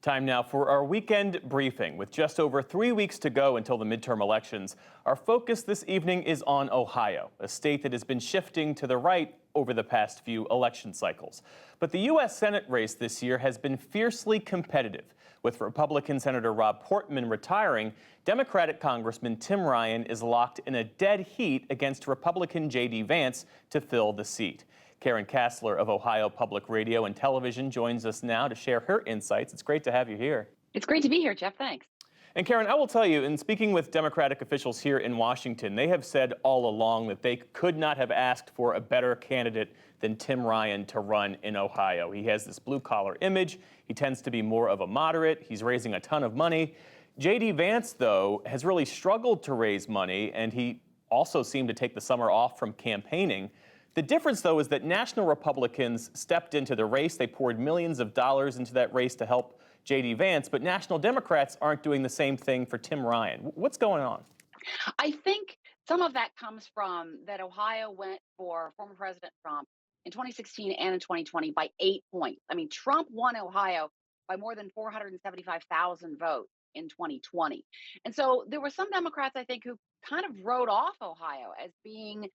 Time now for our weekend briefing. With just over 3 weeks to go until the midterm elections, our focus this evening is on Ohio, a state that has been shifting to the right over the past few election cycles. But the U.S. Senate race this year has been fiercely competitive. With Republican Senator Rob Portman retiring, Democratic Congressman Tim Ryan is locked in a dead heat against Republican JD Vance to fill the seat. Karen Kasler of Ohio Public Radio and Television joins us now to share her insights. It's great to have you here. It's great to be here, Jeff. Thanks. And Karen, I will tell you, in speaking with Democratic officials here in Washington, they have said all along that they could not have asked for a better candidate than Tim Ryan to run in Ohio. He has this blue-collar image. He tends to be more of a moderate. He's raising a ton of money. JD Vance, though, has really struggled to raise money, and he also seemed to take the summer off from campaigning. The difference, though, is that national Republicans stepped into the race. They poured millions of dollars into that race to help JD Vance, but national Democrats aren't doing the same thing for Tim Ryan. What's going on? I think some of that comes from that Ohio went for former President Trump in 2016 and in 2020 by 8 points. I mean, Trump won Ohio by more than 475,000 votes in 2020. And so there were some Democrats, I think, who kind of wrote off Ohio as being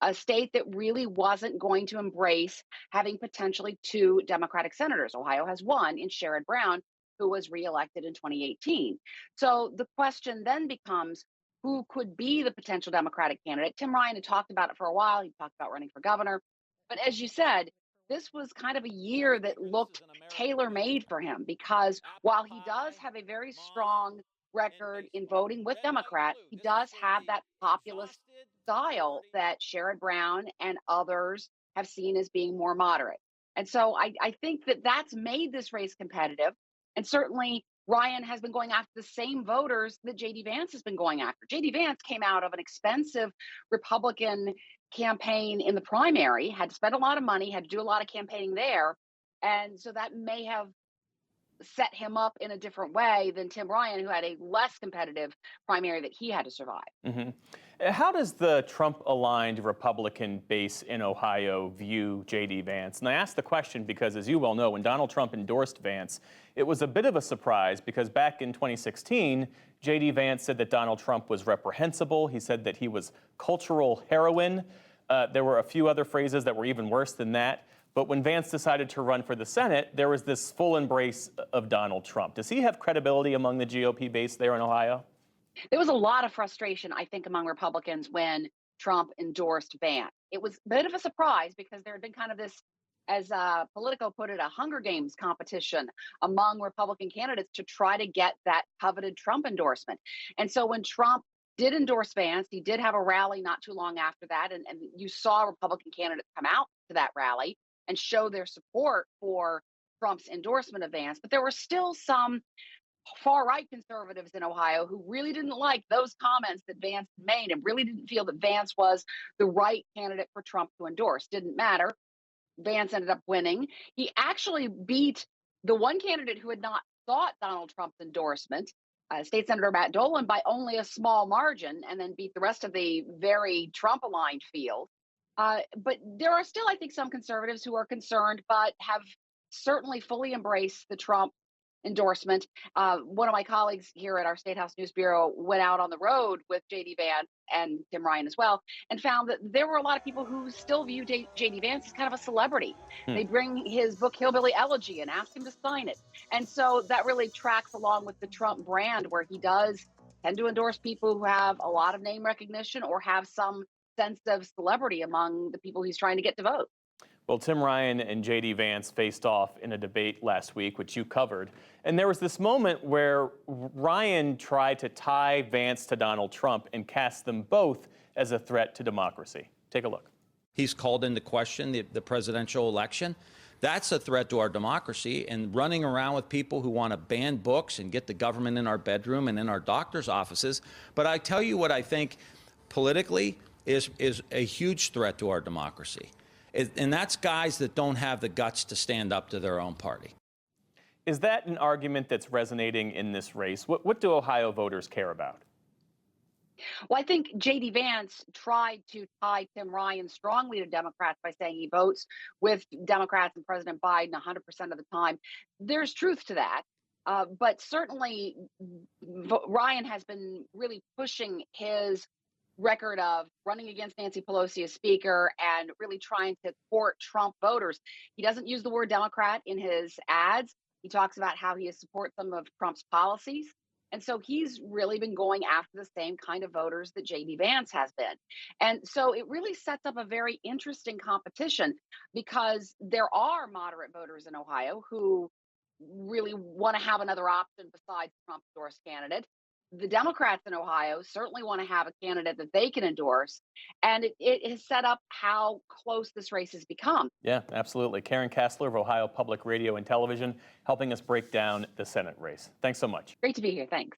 a state that really wasn't going to embrace having potentially two Democratic senators. Ohio has one in Sherrod Brown, who was reelected in 2018. So the question then becomes, who could be the potential Democratic candidate? Tim Ryan had talked about it for a while. He talked about running for governor. But as you said, this was kind of a year that looked tailor-made for him, because while he does have a very strong record in voting with Democrats, he does have that populist style that Sherrod Brown and others have seen as being more moderate. And so I think that that's made this race competitive. And certainly Ryan has been going after the same voters that JD Vance has been going after. JD Vance came out of an expensive Republican campaign in the primary, had to spend a lot of money, had to do a lot of campaigning there. And so that may have set him up in a different way than Tim Ryan, who had a less competitive primary that he had to survive. Mm-hmm. How does the Trump-aligned Republican base in Ohio view JD Vance? And I ask the question because, as you well know, when Donald Trump endorsed Vance, it was a bit of a surprise because back in 2016, JD Vance said that Donald Trump was reprehensible. He said that he was cultural heroin. There were a few other phrases that were even worse than that. But when Vance decided to run for the Senate, there was this full embrace of Donald Trump. Does he have credibility among the GOP base there in Ohio? There was a lot of frustration, I think, among Republicans when Trump endorsed Vance. It was a bit of a surprise because there had been kind of this, as Politico put it, a Hunger Games competition among Republican candidates to try to get that coveted Trump endorsement. And so when Trump did endorse Vance, he did have a rally not too long after that, and you saw Republican candidates come out to that rally and show their support for Trump's endorsement of Vance. But there were still some far-right conservatives in Ohio who really didn't like those comments that Vance made and really didn't feel that Vance was the right candidate for Trump to endorse. Didn't matter. Vance ended up winning. He actually beat the one candidate who had not sought Donald Trump's endorsement, State Senator Matt Dolan, by only a small margin, and then beat the rest of the very Trump-aligned field. But there are still, I think, some conservatives who are concerned, but have certainly fully embraced the Trump endorsement. One of my colleagues here at our Statehouse News Bureau went out on the road with JD Vance and Tim Ryan as well, and found that there were a lot of people who still view JD Vance as kind of a celebrity. They bring his book Hillbilly Elegy and ask him to sign it. And so that really tracks along with the Trump brand, where he does tend to endorse people who have a lot of name recognition or have some sense of celebrity among the people he's trying to get to vote. Well, Tim Ryan and JD Vance faced off in a debate last week, which you covered. And there was this moment where Ryan tried to tie Vance to Donald Trump and cast them both as a threat to democracy. Take a look. He's called into question the presidential election. That's a threat to our democracy. And running around with people who want to ban books and get the government in our bedroom and in our doctor's offices. But I tell you what I think politically is a huge threat to our democracy. And that's guys that don't have the guts to stand up to their own party. Is that an argument that's resonating in this race? What do Ohio voters care about? Well, I think JD Vance tried to tie Tim Ryan strongly to Democrats by saying he votes with Democrats and President Biden 100% of the time. There's truth to that. But certainly, Ryan has been really pushing his record of running against Nancy Pelosi as Speaker and really trying to court Trump voters. He doesn't use the word Democrat in his ads. He talks about how he supports some of Trump's policies. And so he's really been going after the same kind of voters that JD Vance has been. And so it really sets up a very interesting competition because there are moderate voters in Ohio who really want to have another option besides Trump's endorsed candidate. The Democrats in Ohio certainly want to have a candidate that they can endorse. And it has set up how close this race has become. Yeah, absolutely. Karen Kasler of Ohio Public Radio and Television helping us break down the Senate race. Thanks so much. Great to be here. Thanks.